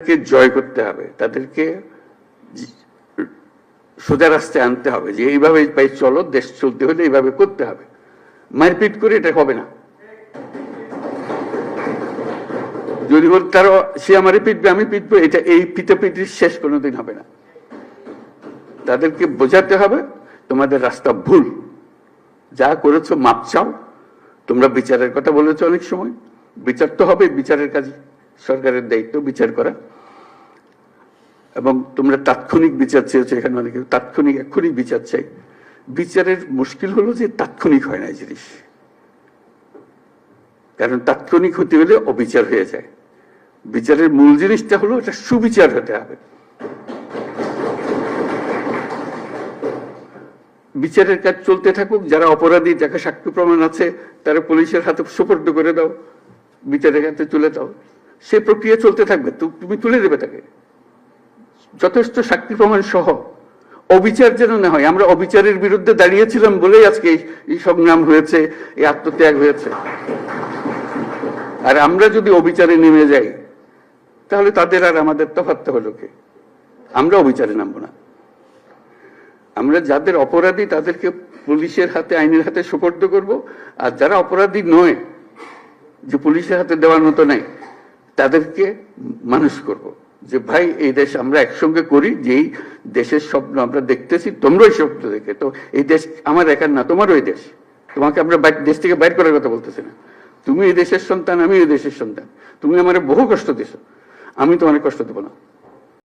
তাদেরকে জয় করতে হবে, তাদেরকে সোজা রাস্তায় আনতে হবে যে এইভাবে ভাই চলো, দেশ চলতে হলে এইভাবে করতে হবে। মারপিট করে এটা হবে না। যদি বল তারা সে আমারে পিটবে আমি পিটবো, এটা এই পিটাপিটির শেষ কোনোদিন হবে না। তাদেরকে বোঝাতে হবে তোমাদের রাস্তা ভুল, যা করেছো মাপ চাও। তোমরা বিচারের কথা বলেছো অনেক সময়, বিচার তো হবে, বিচারের কাজ সরকারের দায়িত্ব বিচার করা। এবং তোমরা তাৎক্ষণিক বিচার চেয়েছো, এখানে অনেকে তাৎক্ষণিক এক্ষুনি বিচার চাই। বিচারের মুশকিল হলো যে তাৎক্ষণিক হয় না এই জিনিস, কারণ তাৎক্ষণিক হতে হলে অবিচার হয়ে যায়। বিচারের মূল জিনিসটা হলো এটা সুবিচার হতে হবে। বিচারের কাজ চলতে থাকুক, যারা অপরাধী, যাকে সাক্ষ্য প্রমাণ আছে তারা পুলিশের হাতে সুপর্দ করে দাও, বিচারের হাতে তুলে দাও, সে প্রক্রিয়া চলতে থাকবে। তুমি তুলে দেবে তাকে যথেষ্ট সাক্ষী প্রমাণ সহ। অবিচার যেন না হয়। আমরা অবিচারের বিরুদ্ধে দাঁড়িয়েছিলাম বলেই আজকে এই সংগ্রাম হয়েছে, এই আত্মত্যাগ হয়েছে। আর আমরা যদি অবিচারে নেমে যাই তাহলে তাদের আর আমাদের তফাৎ হলো কি? আমরা অবিচারে নামবো না। আমরা যাদের অপরাধী তাদেরকে পুলিশের হাতে, আইনের হাতে সুপর্দ করব। আর যারা অপরাধী নয়, যে পুলিশের হাতে দেওয়ার মতো নাই, তাদেরকে মানুষ করব যে ভাই এই দেশ আমরা একসঙ্গে করি, যেই দেশের স্বপ্ন আমরা দেখতেছি, তোমরাই স্বপ্ন দেখে। তো এই দেশ আমার একার না, তোমারও এই দেশ। তোমাকে আমরা দেশ থেকে বাইর করার কথা বলতেছি না। তুমি এই দেশের সন্তান, আমি এই দেশের সন্তান। তুমি আমার বহু কষ্ট দিছো, আমি তো অনেক কষ্ট দেবো না।